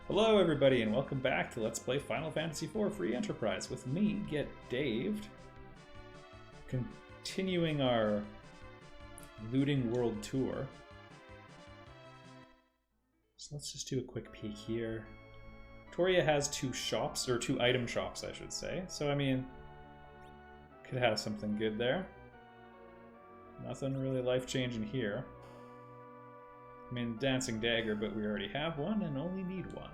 Hello everybody and welcome back to Let's Play Final Fantasy IV Free Enterprise with me, Get Daved. Continuing our looting world tour. So let's just do a quick peek here. Toria has two shops, or two item shops I should say, so I mean, could have something good there. Nothing really life-changing here. I mean, Dancing Dagger, but we already have one and only need one.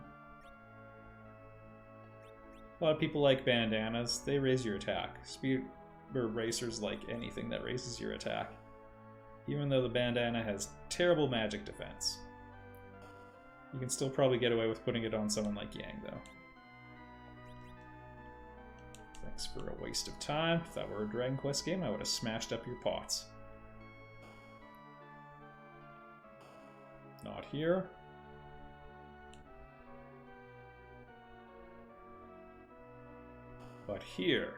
A lot of people like bandanas. They raise your attack. Speed or racers like anything that raises your attack. Even though the bandana has terrible magic defense. You can still probably get away with putting it on someone like Yang, though. Thanks for a waste of time. If that were a Dragon Quest game, I would have smashed up your pots. Not here. But here.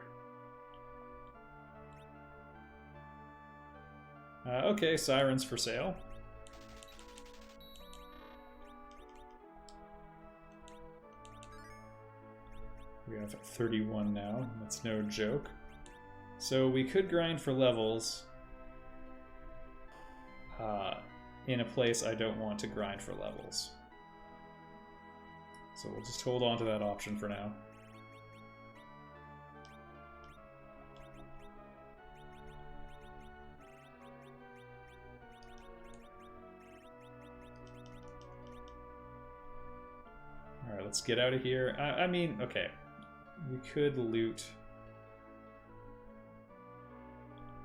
Okay, sirens for sale. We have 31 now. That's no joke. So we could grind for levels. In a place I don't want to grind for levels. So we'll just hold on to that option for now. Alright, let's get out of here. I mean, okay. We could loot.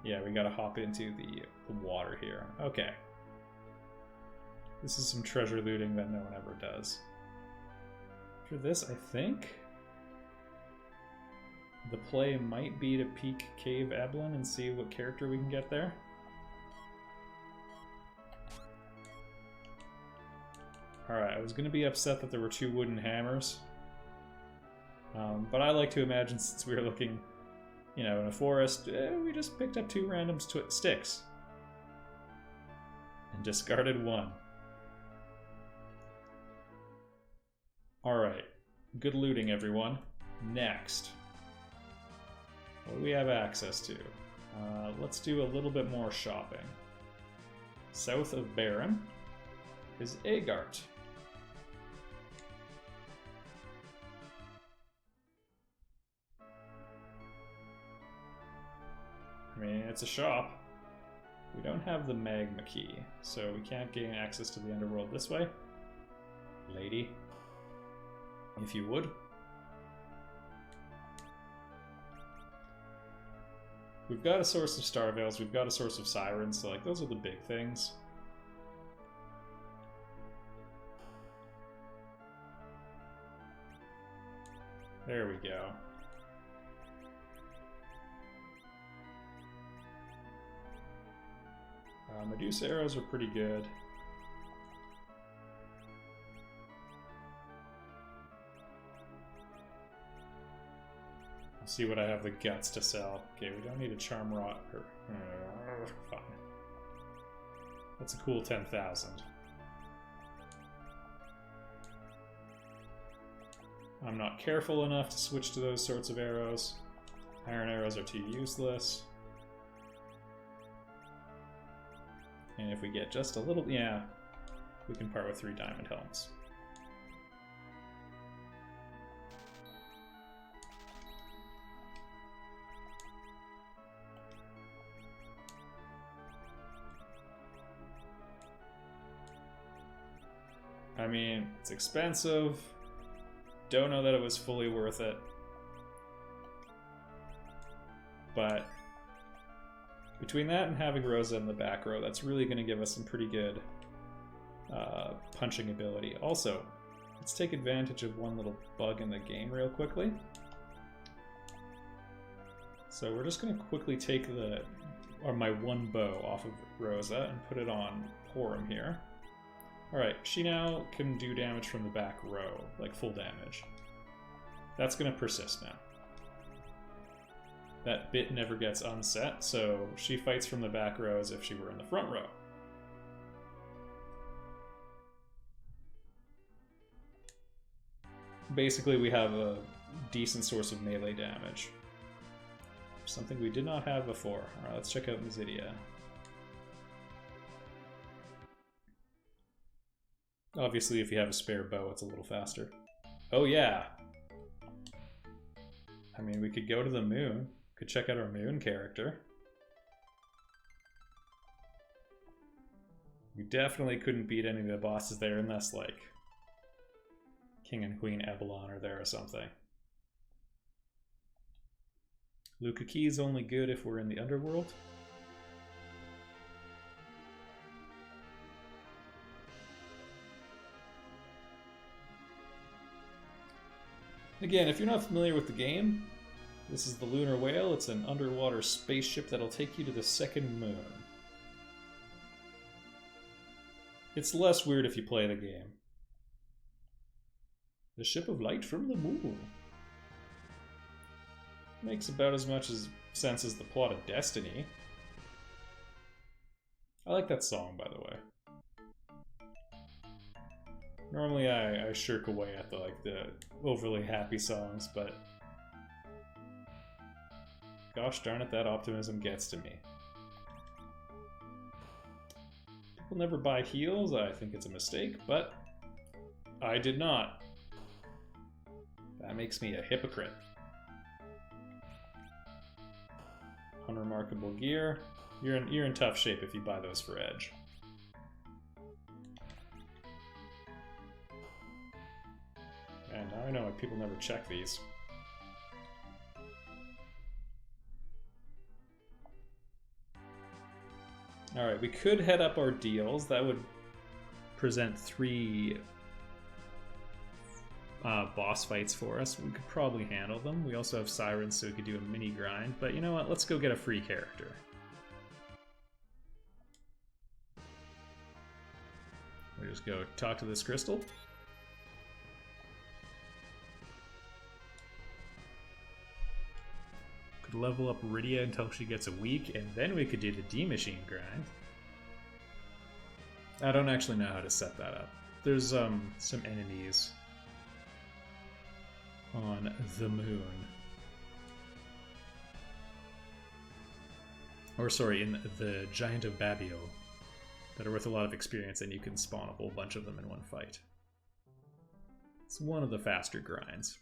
Yeah, we gotta hop into the water here. Okay. This is some treasure looting that no one ever does. After this, I think the play might be to peek Cave Eblin and see what character we can get there. Alright, I was going to be upset that there were two wooden hammers. But I like to imagine, since we were looking, you know, in a forest, we just picked up two random sticks. And discarded one. Alright, good looting everyone. Next. What do we have access to? Let's do a little bit more shopping. South of Baron is Agart. I mean, it's a shop. We don't have the magma key, so we can't gain access to the underworld this way. Lady. If you would. We've got a source of Star Veils, we've got a source of Sirens, so like those are the big things. There we go. Medusa arrows are pretty good. See what I have the guts to sell. Okay, we don't need a charm rot. Fine. That's a cool 10,000. I'm not careful enough to switch to those sorts of arrows. Iron arrows are too useless. And if we get just a little, yeah, we can part with 3 diamond helms. I mean, it's expensive. Don't know that it was fully worth it. But between that and having Rosa in the back row, that's really going to give us some pretty good punching ability. Also, let's take advantage of one little bug in the game real quickly. So we're just going to quickly take my one bow off of Rosa and put it on Porum here. Alright, she now can do damage from the back row, like full damage. That's going to persist now. That bit never gets unset, so she fights from the back row as if she were in the front row. basically we have a decent source of melee damage. Something we did not have before. Alright, let's check out Mizidia. Obviously, if you have a spare bow, it's a little faster. Oh yeah! I mean, we could go to the moon. Could check out our moon character. We definitely couldn't beat any of the bosses there unless, like, King and Queen Ebelon are there or something. Luca Key is only good if we're in the underworld. Again, if you're not familiar with the game, this is the Lunar Whale. It's an underwater spaceship that'll take you to the second moon. It's less weird if you play the game. The ship of light from the moon. Makes about as much sense as the plot of Destiny. I like that song, by the way. Normally I shirk away at the overly happy songs, but gosh darn it, that optimism gets to me. People never buy heals. I think it's a mistake, but I did not. That makes me a hypocrite. Unremarkable gear. You're in tough shape if you buy those for Edge. And now I know why people never check these. Alright, we could head up our deals. That would present 3 boss fights for us. We could probably handle them. We also have Sirens, so we could do a mini grind. But you know what? Let's go get a free character. We just go talk to this crystal. Could level up Rydia until she gets a week, and then we could do the D-Machine grind. I don't actually know how to set that up. There's some enemies on the moon. Or sorry, in the Giant of Babio that are worth a lot of experience, and you can spawn a whole bunch of them in one fight. It's one of the faster grinds.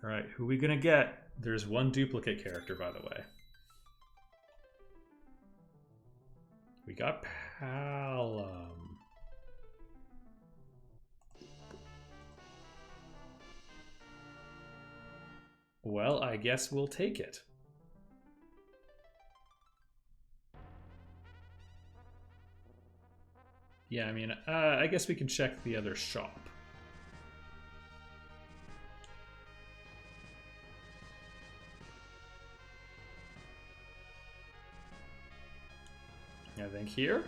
Alright, who are we gonna get? There's one duplicate character, by the way. We got Palom. Well, I guess we'll take it. Yeah, I mean, I guess we can check the other shop. I think here.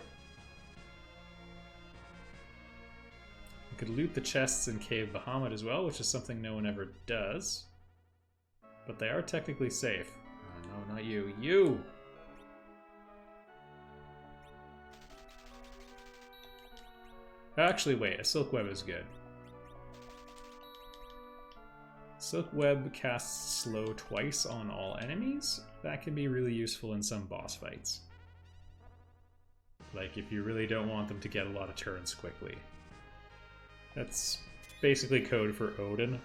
We could loot the chests in Cave Bahamut as well, which is something no one ever does. But they are technically safe. No, not you. You! Actually, wait. A Silk Web is good. Silk Web casts slow twice on all enemies. That can be really useful in some boss fights. Like, if you really don't want them to get a lot of turns quickly. That's basically code for Odin.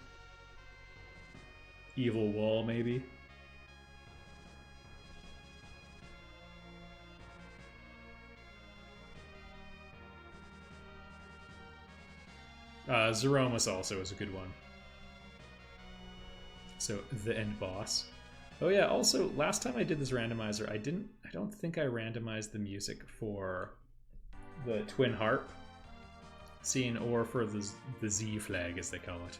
Evil Wall, maybe. Zeromus also is a good one. So, the end boss. Oh yeah, also, last time I did this randomizer, I don't think I randomized the music for the Twin Harp scene, or for the Z flag, as they call it.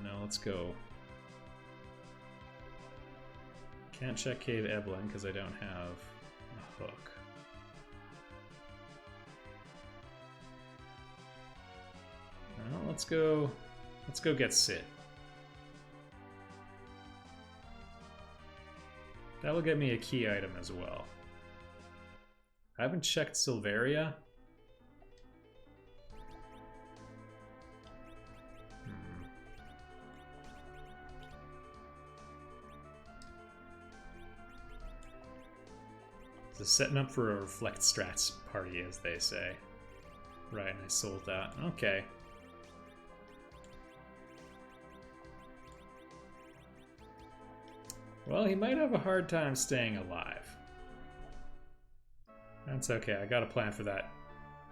No, let's go. Can't check Cave Evelyn, because I don't have a hook. Well, let's go get Sid. That will get me a key item as well. I haven't checked Silveria. So setting up for a Reflect Strats party, as they say. Right, and I sold that. Okay. Well, he might have a hard time staying alive. That's okay, I got a plan for that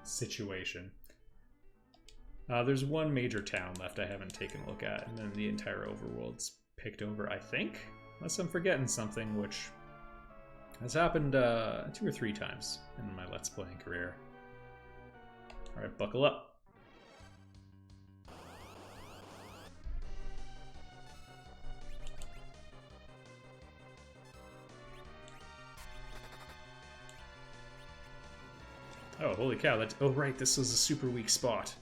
situation. There's one major town left I haven't taken a look at, and then the entire overworld's picked over, I think? Unless I'm forgetting something, which has happened 2 or 3 times in my Let's Playing career. Alright, buckle up. Oh, holy cow, that... Oh, right, this was a super weak spot.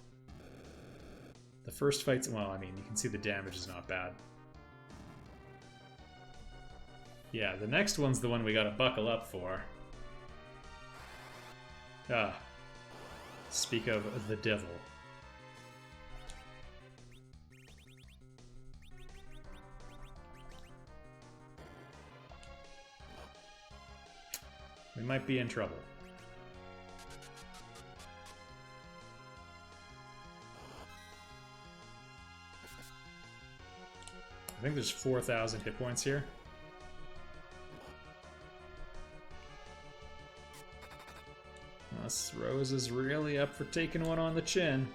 The first fight's... Well, I mean, you can see the damage is not bad. Yeah, the next one's the one we gotta buckle up for. Ah. Speak of the devil. We might be in trouble. I think there's 4,000 hit points here. Unless Rose is really up for taking one on the chin.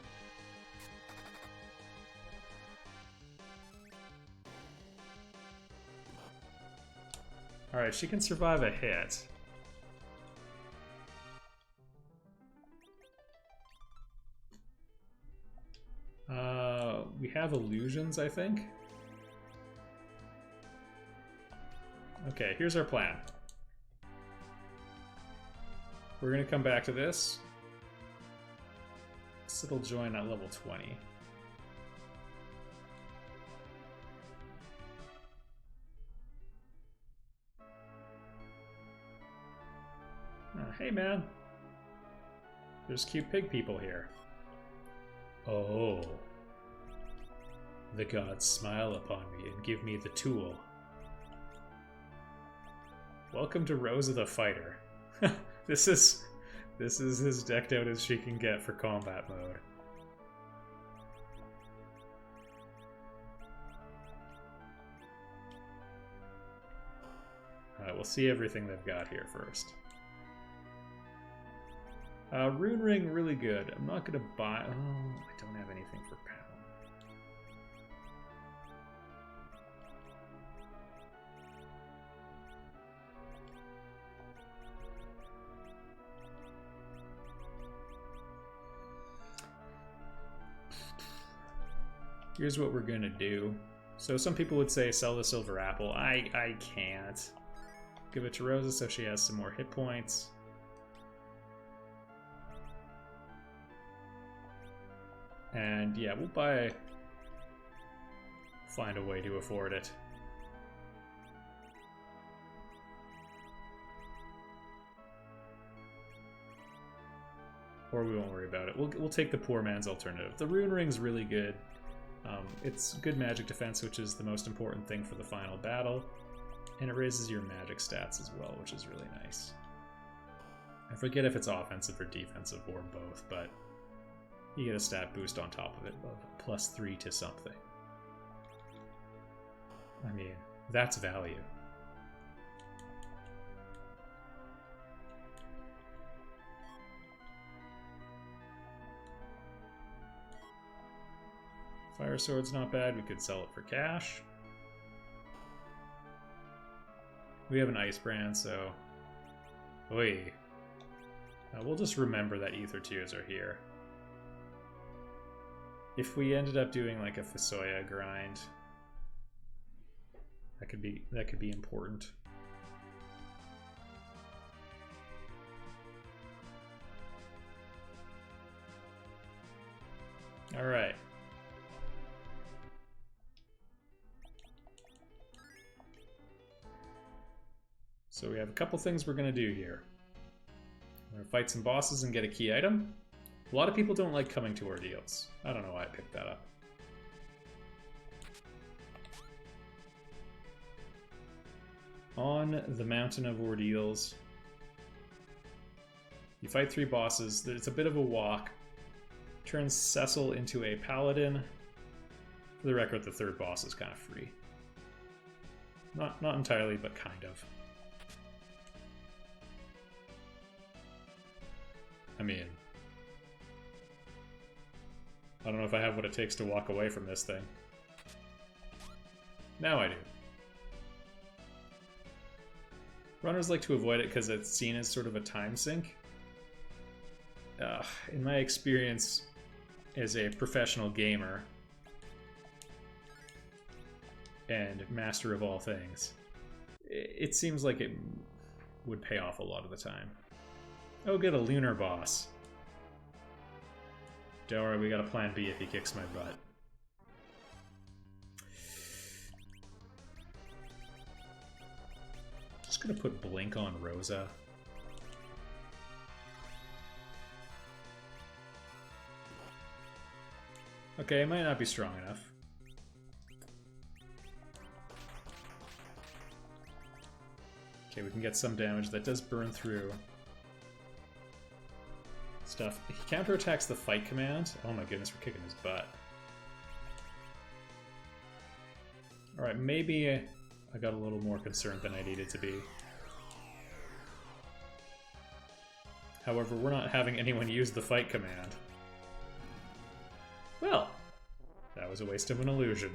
Alright, she can survive a hit. We have illusions, I think. Okay, here's our plan. We're gonna come back to this. It'll join at level 20. Hey man, there's cute pig people here. Oh. The gods smile upon me and give me the tool. Welcome to Rosa the Fighter. This is as decked out as she can get for combat mode. Alright, we'll see everything they've got here first. Rune Ring, really good. I'm not gonna buy... Oh, I don't have anything for pound. Here's what we're gonna do. So some people would say sell the silver apple. I can't. Give it to Rosa so she has some more hit points. And yeah, we'll buy... Find a way to afford it. Or we won't worry about it. We'll take the poor man's alternative. The Rune Ring's really good. It's good magic defense, which is the most important thing for the final battle. And it raises your magic stats as well, which is really nice. I forget if it's offensive or defensive or both, but you get a stat boost on top of it of +3 to something. I mean, that's value. Fire Sword's not bad, we could sell it for cash. We have an Ice Brand, so... Oy. We'll just remember that Ether Tears are here. If we ended up doing like a Fusoya grind, that could be important. All right. So we have a couple things we're going to do here. gonna fight some bosses and get a key item. A lot of people don't like coming to ordeals. I don't know why I picked that up. On the Mountain of Ordeals, you fight 3 bosses. It's a bit of a walk. Turns Cecil into a paladin. For the record, the 3rd boss is kind of free. Not entirely, but kind of. I mean, I don't know if I have what it takes to walk away from this thing. Now I do. Runners like to avoid it because it's seen as sort of a time sink. In my experience as a professional gamer and master of all things, it seems like it would pay off a lot of the time. Oh, get a lunar boss. Don't worry, we got a plan B if he kicks my butt. Just gonna put Blink on Rosa. Okay, it might not be strong enough. Okay, we can get some damage. That does burn through stuff. He counterattacks the fight command. Oh my goodness, we're kicking his butt. Alright, maybe I got a little more concerned than I needed to be. However, we're not having anyone use the fight command. Well, that was a waste of an illusion.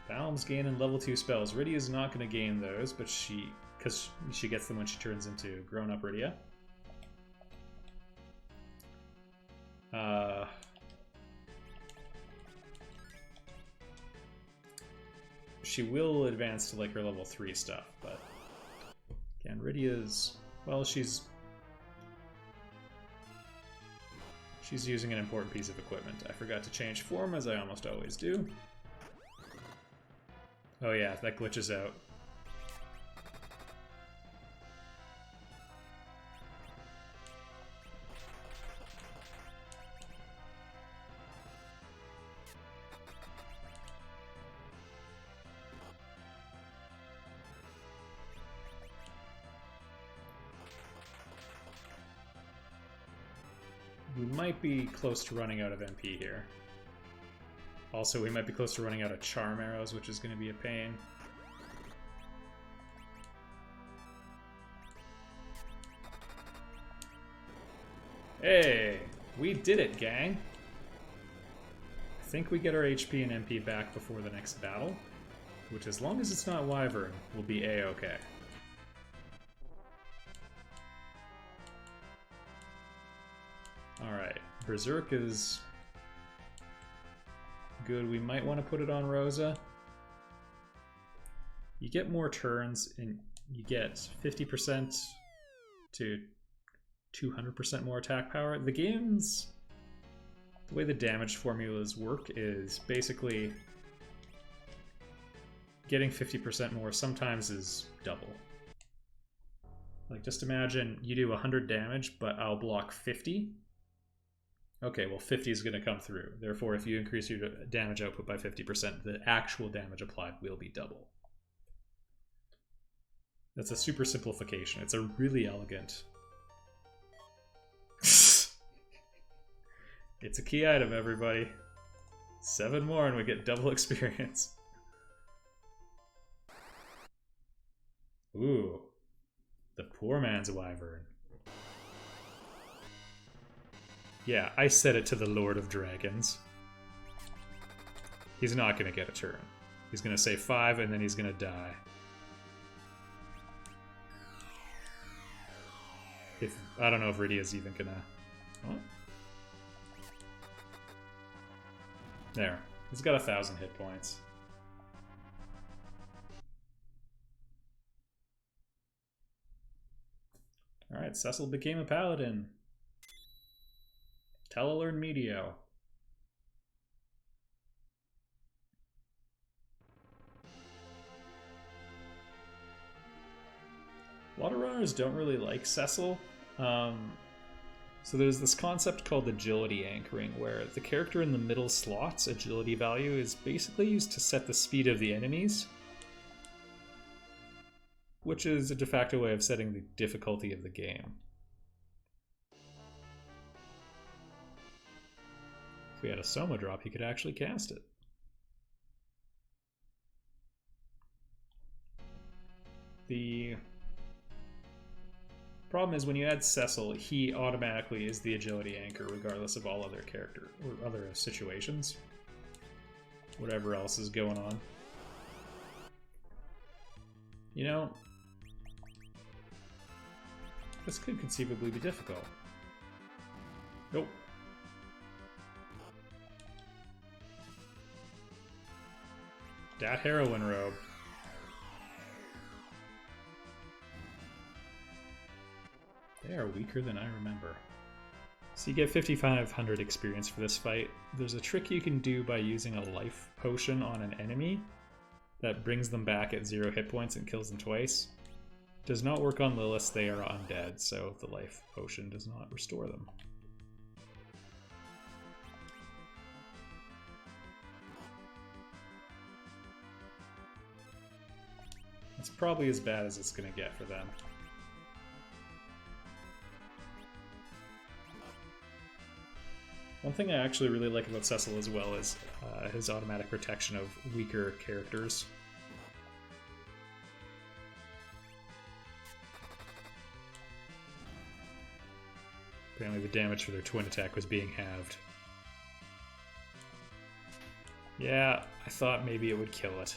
Balm's gaining level 2 spells. Rydia's not going to gain those, but because she gets them when she turns into grown-up Rydia. She will advance to like her level 3 stuff, but again, Rydia's, well, she's using an important piece of equipment. I forgot to change form, as I almost always do. Oh yeah, that glitches out. We might be close to running out of MP here. Also, we might be close to running out of charm arrows, which is going to be a pain. Hey, we did it, gang. I think we get our HP and MP back before the next battle, which, as long as it's not Wyvern, will be A-okay. Alright, Berserk is good. We might want to put it on Rosa. You get more turns, and you get 50% to 200% more attack power. The game's... the way the damage formulas work is basically getting 50% more sometimes is double. Like, just imagine you do 100 damage, but I'll block 50. Okay, well 50 is going to come through. Therefore, if you increase your damage output by 50%, the actual damage applied will be double. That's a super simplification. It's a really elegant... It's a key item, everybody. 7 more and we get double experience. Ooh. The poor man's wyvern. Yeah, I said it to the Lord of Dragons. He's not going to get a turn. He's going to say 5 and then he's going to die. I don't know if Rydia's even going to... Oh. There. He's got 1,000 hit points. Alright, Cecil became a paladin. Telelearn Medio. A lot of runners don't really like Cecil. So there's this concept called agility anchoring, where the character in the middle slot's agility value is basically used to set the speed of the enemies, which is a de facto way of setting the difficulty of the game. If we had a Soma drop, he could actually cast it. The problem is when you add Cecil, he automatically is the agility anchor regardless of all other character or other situations. Whatever else is going on. You know, this could conceivably be difficult. Nope. Dat heroin robe. They are weaker than I remember. So you get 5,500 experience for this fight. There's a trick you can do by using a life potion on an enemy that brings them back at 0 hit points and kills them twice. Does not work on Lilith, they are undead, so the life potion does not restore them. It's probably as bad as it's going to get for them. One thing I actually really like about Cecil as well is his automatic protection of weaker characters. Apparently the damage for their twin attack was being halved. Yeah, I thought maybe it would kill it.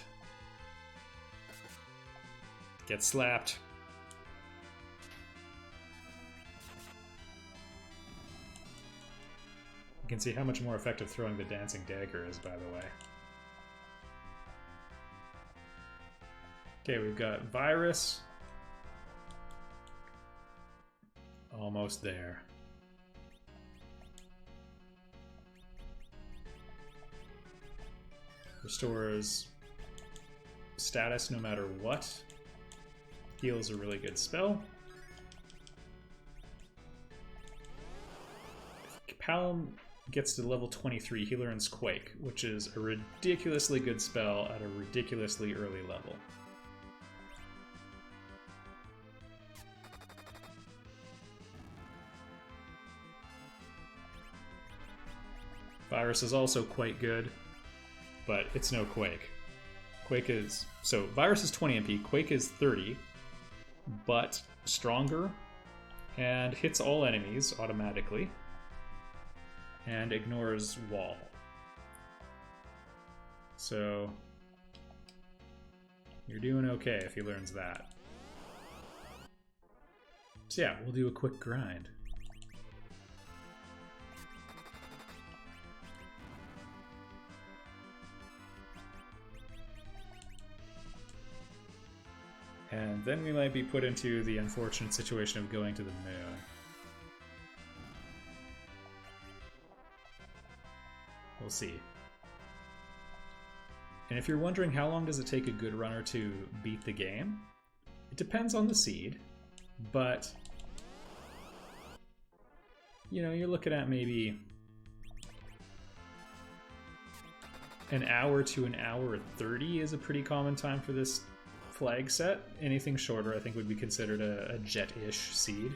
Get slapped. You can see how much more effective throwing the dancing dagger is, by the way. Okay, we've got Virus. Almost there. Restores status no matter what. Heal's a really good spell. Palom gets to level 23, he learns Quake, which is a ridiculously good spell at a ridiculously early level. Virus is also quite good, but it's no Quake. Quake is... So, Virus is 20 MP, Quake is 30, but stronger, and hits all enemies automatically, and ignores wall. So, you're doing okay if he learns that. So yeah, we'll do a quick grind. And then we might be put into the unfortunate situation of going to the moon. We'll see. And if you're wondering how long does it take a good runner to beat the game, it depends on the seed, but you know, you're looking at maybe an hour to an hour and 30 is a pretty common time for this flag set. Anything shorter I think would be considered a jet-ish seed.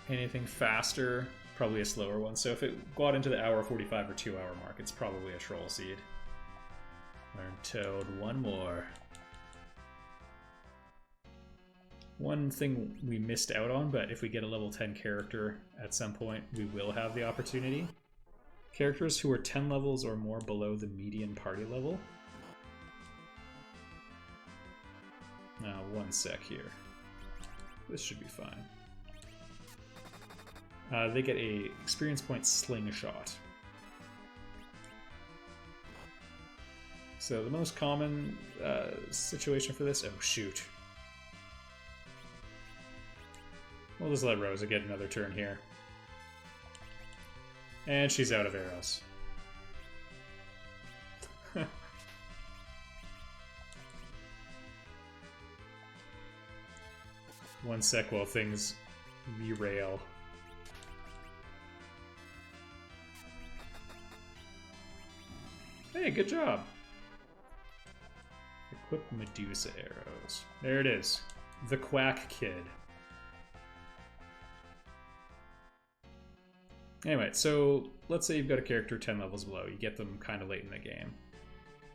Anything faster, probably a slower one. So if it got into the hour 45 or 2 hour mark, it's probably a troll seed. Learn Toad, one more. One thing we missed out on, but if we get a level 10 character at some point, we will have the opportunity. Characters who are 10 levels or more below the median party level. Now, one sec here. This should be fine. They get a experience point slingshot. So the most common situation for this... Oh, shoot. We'll just let Rosa get another turn here. And she's out of arrows. One sec while things derail. Hey, good job. Equip Medusa arrows. There it is. The Quack Kid. Anyway, so let's say you've got a character 10 levels below. You get them kind of late in the game.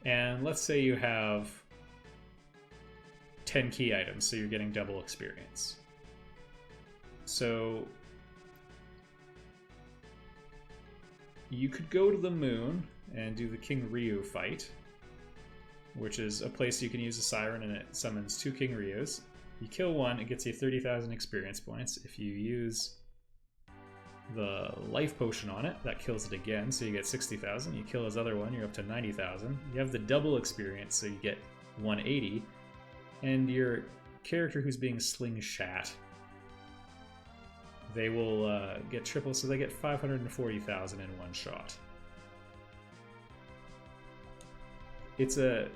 And let's say you have 10 key items, so you're getting double experience. So you could go to the moon and do the King Ryu fight, which is a place you can use a siren and it summons 2 King Ryus. You kill one, it gets you 30,000 experience points. If you use the life potion on it, that kills it again, so you get 60,000. You kill his other one, you're up to 90,000. You have the double experience, so you get 180. And your character who's being slingshot, they will get triple, so they get 540,000 in one shot. It's a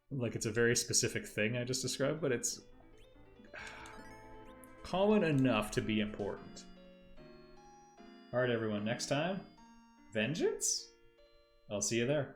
very specific thing I just described, but it's common enough to be important. Alright everyone, next time, vengeance? I'll see you there.